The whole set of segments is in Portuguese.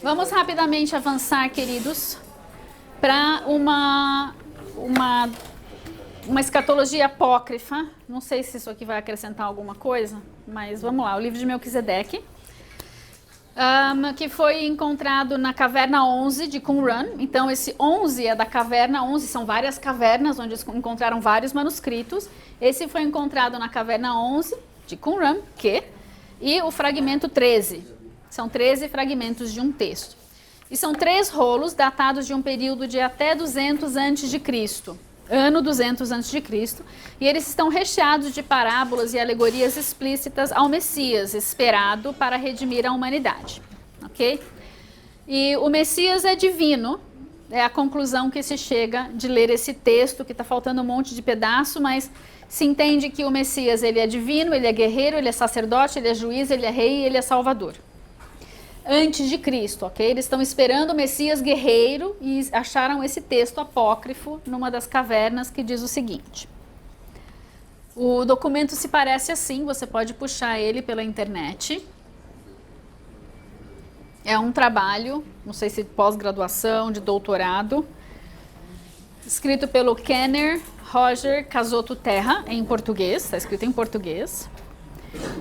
Vamos rapidamente avançar, queridos, para uma escatologia apócrifa. Não sei se isso aqui vai acrescentar alguma coisa, mas vamos lá. O livro de Melquisedeque, que foi encontrado na caverna 11 de Qumran. Então, esse 11 é da caverna 11, são várias cavernas onde encontraram vários manuscritos. Esse foi encontrado na caverna 11 de Qumran, e o fragmento 13. São 13 fragmentos de um texto. E são 3 rolos datados de um período de até 200 a.C., ano 200 a.C., e eles estão recheados de parábolas e alegorias explícitas ao Messias, esperado para redimir a humanidade. Ok? E o Messias é divino, é a conclusão que se chega de ler esse texto, que está faltando um monte de pedaço, mas se entende que o Messias ele é divino, ele é guerreiro, ele é sacerdote, ele é juiz, ele é rei e ele é salvador. Antes de Cristo, ok? Eles estão esperando o Messias guerreiro e acharam esse texto apócrifo numa das cavernas que diz o seguinte. O documento se parece assim, você pode puxar ele pela internet. É um trabalho, não sei se pós-graduação, de doutorado, escrito pelo Kenner Roger Casotto Terra, em português, está escrito em português.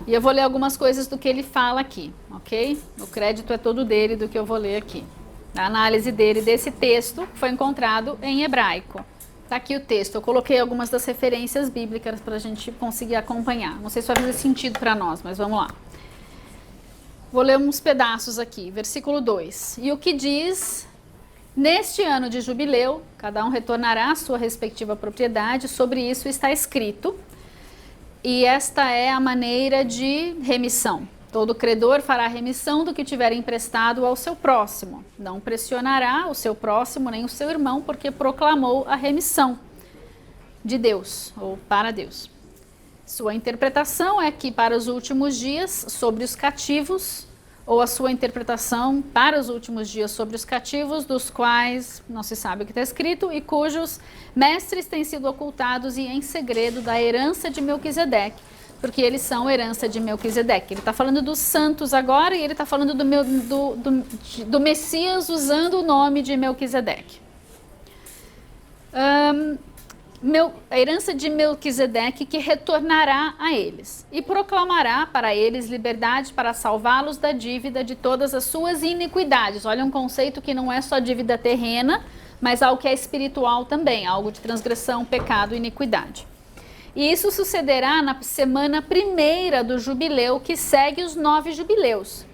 E eu vou ler algumas coisas do que ele fala aqui, ok? O crédito é todo dele do que eu vou ler aqui. A análise dele desse texto foi encontrado em hebraico. Está aqui o texto. Eu coloquei algumas das referências bíblicas para a gente conseguir acompanhar. Não sei se vai fazer sentido para nós, mas vamos lá. Vou ler uns pedaços aqui. Versículo 2. E o que diz... Neste ano de jubileu, cada um retornará à sua respectiva propriedade. Sobre isso está escrito... E esta é a maneira de remissão. Todo credor fará remissão do que tiver emprestado ao seu próximo. Não pressionará o seu próximo nem o seu irmão, porque proclamou a remissão de Deus, ou para Deus. Sua interpretação é que para os últimos dias sobre os cativos, ou a sua interpretação para os últimos dias sobre os cativos, dos quais não se sabe o que está escrito, e cujos mestres têm sido ocultados e em segredo da herança de Melquisedeque, porque eles são herança de Melquisedeque. Ele está falando dos santos agora e ele está falando do Messias usando o nome de Melquisedeque. A herança de Melquisedeque que retornará a eles e proclamará para eles liberdade para salvá-los da dívida de todas as suas iniquidades. Olha, um conceito que não é só dívida terrena, mas algo que é espiritual também, algo de transgressão, pecado e iniquidade. E isso sucederá na semana primeira do jubileu, que segue os 9 jubileus.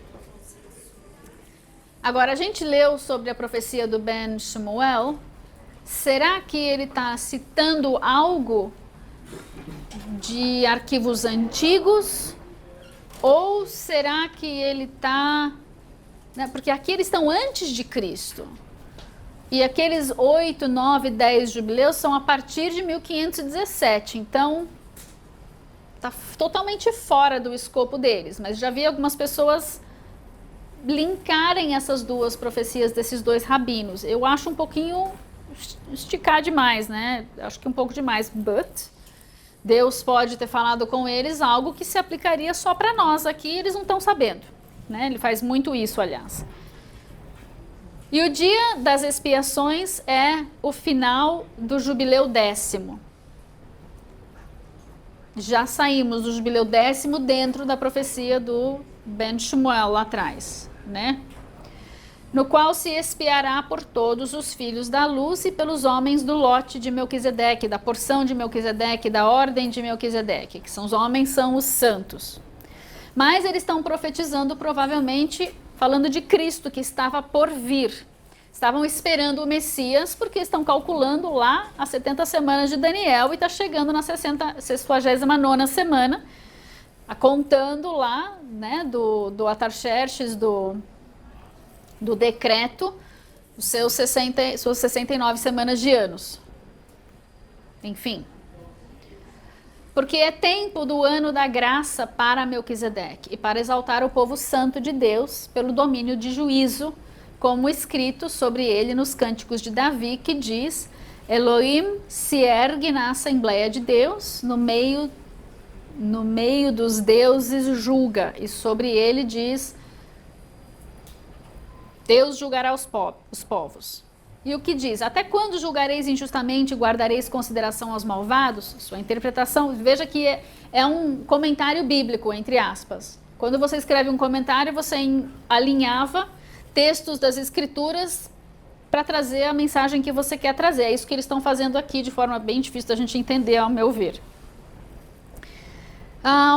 Agora, a gente leu sobre a profecia do Ben Shemuel. Será que ele está citando algo de arquivos antigos? Ou será que ele está... Né, porque aqui eles estão antes de Cristo. E aqueles 8, 9, 10 jubileus são a partir de 1517. Então, está totalmente fora do escopo deles. Mas já vi algumas pessoas linkarem essas duas profecias desses dois rabinos. Eu acho um pouquinho... esticar demais, né? Acho que um pouco demais, but Deus pode ter falado com eles algo que se aplicaria só para nós aqui, eles não estão sabendo, né? Ele faz muito isso, aliás. E o dia das expiações é o final do jubileu 10º. Já saímos do jubileu 10º dentro da profecia do Ben Shemuel lá atrás, né? No qual se expiará por todos os filhos da luz e pelos homens do lote de Melquisedeque, da porção de Melquisedeque, da ordem de Melquisedeque, que são os homens, são os santos. Mas eles estão profetizando, provavelmente, falando de Cristo, que estava por vir. Estavam esperando o Messias, porque estão calculando lá as 70 semanas de Daniel e está chegando na 69ª semana, contando lá, né, do Atarxerxes, do decreto, os suas 69 semanas de anos. Enfim. Porque é tempo do ano da graça para Melquisedeque e para exaltar o povo santo de Deus pelo domínio de juízo, como escrito sobre ele nos cânticos de Davi, que diz: Elohim se ergue na Assembleia de Deus, no meio dos deuses julga, e sobre ele diz: Deus julgará os povos. E o que diz? Até quando julgareis injustamente e guardareis consideração aos malvados? Sua interpretação, veja que é um comentário bíblico, entre aspas. Quando você escreve um comentário, você alinhava textos das escrituras para trazer a mensagem que você quer trazer. É isso que eles estão fazendo aqui, de forma bem difícil da gente entender, ao meu ver.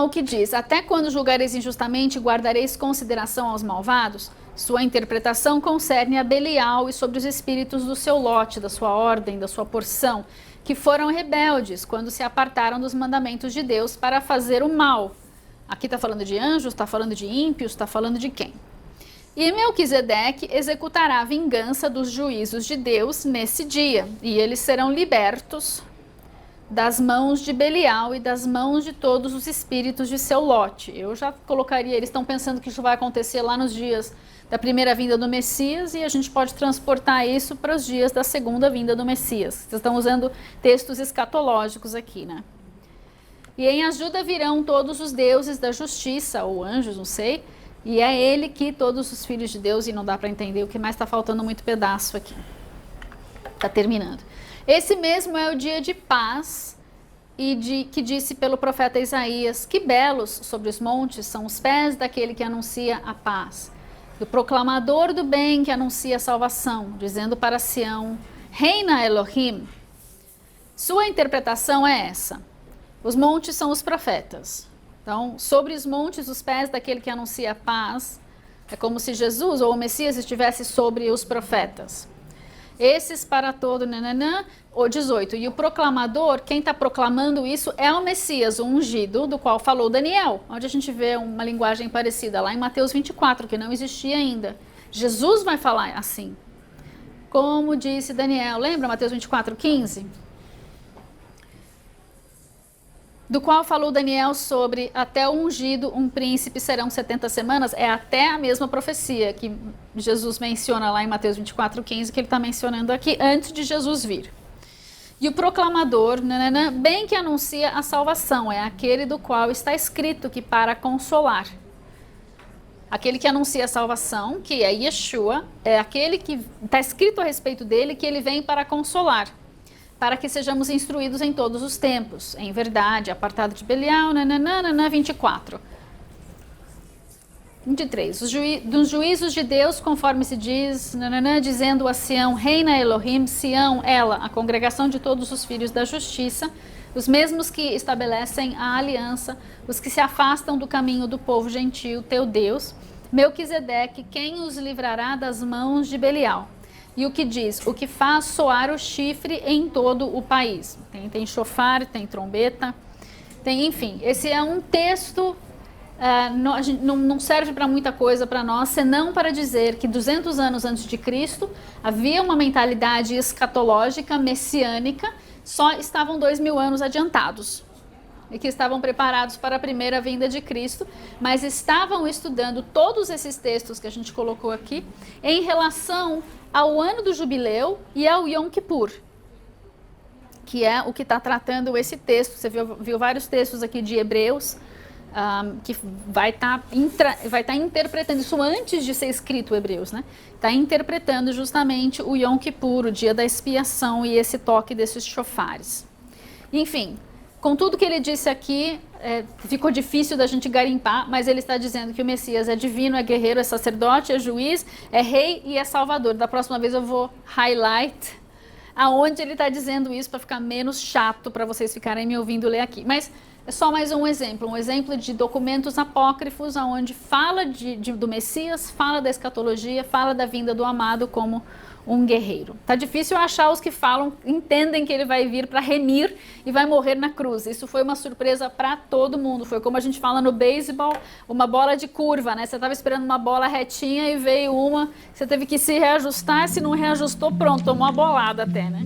O que diz? Até quando julgareis injustamente e guardareis consideração aos malvados? Sua interpretação concerne a Belial e sobre os espíritos do seu lote, da sua ordem, da sua porção, que foram rebeldes quando se apartaram dos mandamentos de Deus para fazer o mal. Aqui está falando de anjos, está falando de ímpios, está falando de quem? E Melquisedeque executará a vingança dos juízos de Deus nesse dia, e eles serão libertos das mãos de Belial e das mãos de todos os espíritos de seu lote. Eu já colocaria, eles estão pensando que isso vai acontecer lá nos dias da primeira vinda do Messias, e a gente pode transportar isso para os dias da segunda vinda do Messias. Vocês estão usando textos escatológicos aqui, né? E em ajuda virão todos os deuses da justiça, ou anjos, não sei, e é ele que todos os filhos de Deus, e não dá para entender o que mais está faltando muito pedaço aqui. Está terminando. Esse mesmo é o dia de paz, que disse pelo profeta Isaías, que belos sobre os montes são os pés daquele que anuncia a paz, do proclamador do bem que anuncia a salvação, dizendo para Sião, reina Elohim. Sua interpretação é essa: os montes são os profetas. Então, sobre os montes, os pés daquele que anuncia a paz, é como se Jesus ou o Messias estivesse sobre os profetas. Esses para todo, o 18. E o proclamador, quem está proclamando isso é o Messias, o ungido, do qual falou Daniel, onde a gente vê uma linguagem parecida lá em Mateus 24, que não existia ainda. Jesus vai falar assim, como disse Daniel. Lembra Mateus 24, 15? Do qual falou Daniel sobre até o ungido, um príncipe serão 70 semanas, é até a mesma profecia que Jesus menciona lá em Mateus 24, 15, que ele está mencionando aqui, antes de Jesus vir. E o proclamador, bem que anuncia a salvação, é aquele do qual está escrito que para consolar. Aquele que anuncia a salvação, que é Yeshua, é aquele que está escrito a respeito dele, que ele vem para consolar, para que sejamos instruídos em todos os tempos, em verdade, apartado de Belial, 24. 23. Dos juízos de Deus, conforme se diz, dizendo a Sião, reina Elohim, Sião, ela, a congregação de todos os filhos da justiça, os mesmos que estabelecem a aliança, os que se afastam do caminho do povo gentil, teu Deus, Melquisedeque, quem os livrará das mãos de Belial. E o que diz? O que faz soar o chifre em todo o país. Tem chofar, tem trombeta, tem, enfim. Esse é um texto, não serve para muita coisa para nós, senão para dizer que 200 anos antes de Cristo havia uma mentalidade escatológica, messiânica, só estavam 2000 anos adiantados. E que estavam preparados para a primeira vinda de Cristo, mas estavam estudando todos esses textos que a gente colocou aqui em relação ao ano do jubileu e ao Yom Kippur, que é o que está tratando esse texto. Você viu vários textos aqui de Hebreus, que vai estar interpretando isso antes de ser escrito Hebreus, né? Está interpretando justamente o Yom Kippur, o dia da expiação, e esse toque desses chofares. Enfim, com tudo que ele disse aqui, ficou difícil da gente garimpar, mas ele está dizendo que o Messias é divino, é guerreiro, é sacerdote, é juiz, é rei e é salvador. Da próxima vez eu vou highlight aonde ele está dizendo isso para ficar menos chato para vocês ficarem me ouvindo ler aqui. Mas é só mais um exemplo de documentos apócrifos onde fala do Messias, fala da escatologia, fala da vinda do amado como um guerreiro. Tá difícil achar os que falam, entendem que ele vai vir para remir e vai morrer na cruz. Isso foi uma surpresa para todo mundo. Foi como a gente fala no beisebol, uma bola de curva, né? Você estava esperando uma bola retinha e veio uma, você teve que se reajustar, se não reajustou, pronto, tomou uma bolada até, né?